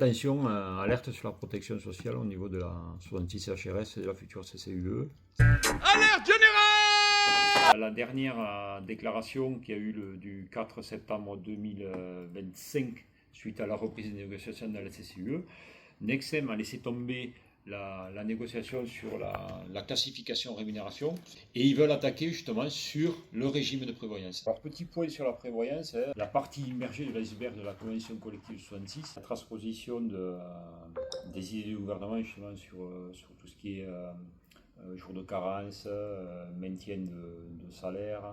attention, alerte sur la protection sociale au niveau de la 66 CHRS et de la future CCUE. Alerte générale! La dernière déclaration qu'il y a eu du 4 septembre 2025 suite à la reprise des négociations de la CCUE, Nexem a laissé tomber la négociation sur la classification rémunération et ils veulent attaquer justement sur le régime de prévoyance. Alors petit point sur la prévoyance, la partie immergée de l'iceberg de la convention collective 66, la transposition des idées du gouvernement justement sur tout ce qui est jour de carence, maintien de salaire,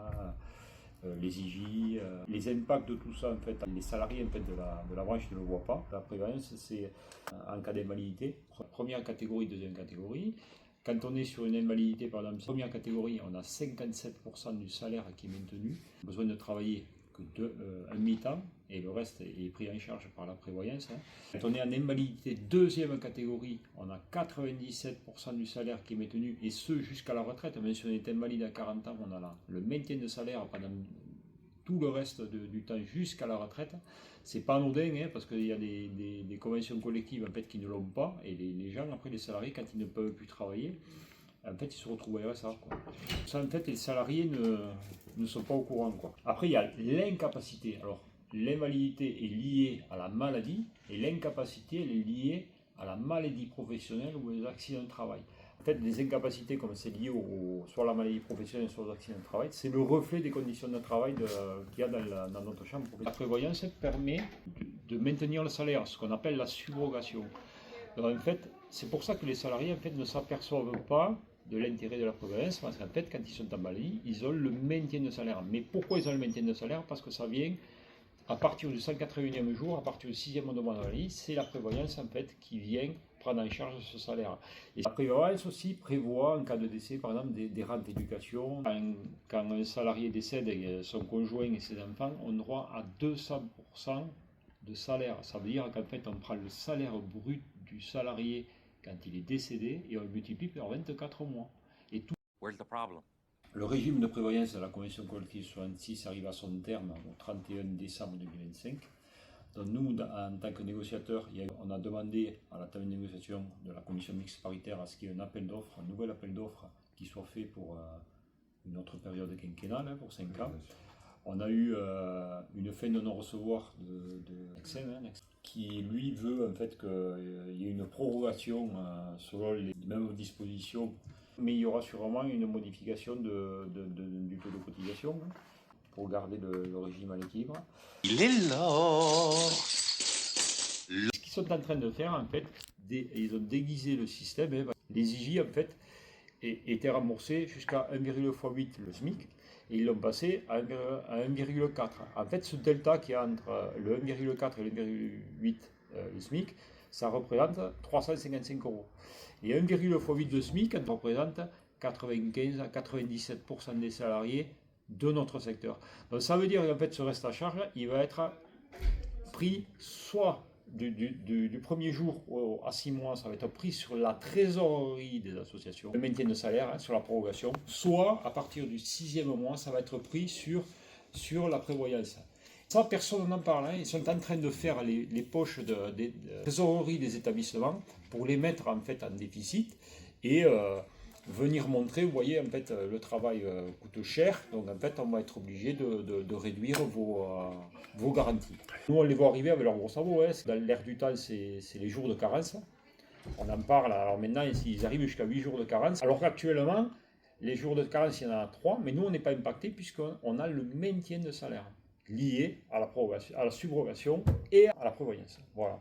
les IJ, les impacts de tout ça en fait, les salariés en fait, de la branche ne le voient pas. La prévoyance c'est en cas d'invalidité, première catégorie, deuxième catégorie. Quand on est sur une invalidité par exemple, première catégorie, on a 57% du salaire qui est maintenu, besoin de travailler que un mi-temps et le reste est pris en charge par la prévoyance. Quand on est en invalidité deuxième catégorie, on a 97% du salaire qui est maintenu et ce jusqu'à la retraite. Même si on est invalide à 40 ans, on a là le maintien de salaire pendant tout le reste du temps jusqu'à la retraite. C'est pas anodin parce qu'il y a des conventions collectives en fait, qui ne l'ont pas et les gens, après les salariés, quand ils ne peuvent plus travailler, en fait, ils se retrouvent à RSA. Ça, en fait, les salariés ne sont pas au courant. Après, il y a l'incapacité. Alors, l'invalidité est liée à la maladie et l'incapacité, elle est liée à la maladie professionnelle ou aux accidents de travail. En fait, les incapacités, comme c'est lié soit à la maladie professionnelle, soit aux accidents de travail, c'est le reflet des conditions de travail qu'il y a dans notre chambre. La prévoyance permet de maintenir le salaire, ce qu'on appelle la subrogation. Donc, en fait, c'est pour ça que les salariés en fait, ne s'aperçoivent pas de l'intérêt de la prévoyance, parce qu'en fait, quand ils sont en maladie, ils ont le maintien de salaire. Mais pourquoi ils ont le maintien de salaire? Parce que ça vient à partir du 181e jour, à partir du 6e mois de maladie, c'est la prévoyance en fait qui vient prendre en charge ce salaire. Et la prévoyance aussi prévoit, en cas de décès, par exemple, des rentes d'éducation. Quand un salarié décède, son conjoint et ses enfants ont droit à 200% de salaire. Ça veut dire qu'en fait, on prend le salaire brut du salarié quand il est décédé et on le multiplie par 24 mois. Et tout. Where's the problem? Le régime de prévoyance de la convention collective 66 arrive à son terme au 31 décembre 2025. Donc nous, en tant que négociateurs, on a demandé à la table de négociation de la commission mixte paritaire à ce qu'il y ait un appel d'offres, un nouvel appel d'offres qui soit fait pour une autre période quinquennale, pour 5 ans. On a eu une fin de non-recevoir de Nexem, qui lui veut en fait qu'il y ait une prorogation selon les mêmes dispositions, mais il y aura sûrement une modification du taux de cotisation pour garder le régime à l'équilibre. Il est là. Ce qu'ils sont en train de faire en fait, ils ont déguisé le système. Les IJ en fait étaient remboursés jusqu'à 1,8 le SMIC. Et ils l'ont passé à 1,4. En fait, ce delta qui est entre le 1,4 et le 1,8 le SMIC, ça représente 355 €. Et 1,8 de SMIC représente 95 à 97% des salariés de notre secteur. Donc ça veut dire qu'en fait, ce reste à charge, il va être pris soit du premier jour à 6 mois, ça va être pris sur la trésorerie des associations, le maintien de salaire, sur la prorogation, soit à partir du 6e mois, ça va être pris sur la prévoyance. Ça, personne n'en parle. Ils sont en train de faire les poches de trésorerie des établissements pour les mettre en fait en déficit et venir montrer, vous voyez, en fait, le travail coûte cher, donc en fait, on va être obligé de réduire vos garanties. Nous, on les voit arriver avec leur gros sabot. Dans l'air du temps, c'est les jours de carence. On en parle, alors maintenant, ils arrivent jusqu'à 8 jours de carence. Alors qu'actuellement, les jours de carence, il y en a 3, mais nous, on n'est pas impacté puisqu'on a le maintien de salaire lié à la subrogation et à la prévoyance. Voilà.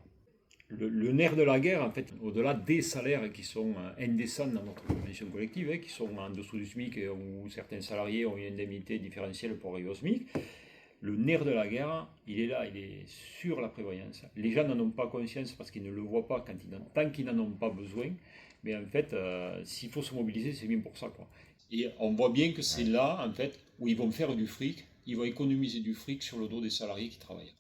Le nerf de la guerre, en fait, au-delà des salaires qui sont indécents dans notre convention collective, qui sont en dessous du SMIC, où certains salariés ont une indemnité différentielle pour arriver au SMIC, le nerf de la guerre, il est là, il est sur la prévoyance. Les gens n'en ont pas conscience parce qu'ils ne le voient pas tant qu'ils n'en ont pas besoin, mais en fait, s'il faut se mobiliser, c'est bien pour ça, quoi. Et on voit bien que c'est là, en fait, où ils vont faire du fric, ils vont économiser du fric sur le dos des salariés qui travaillent.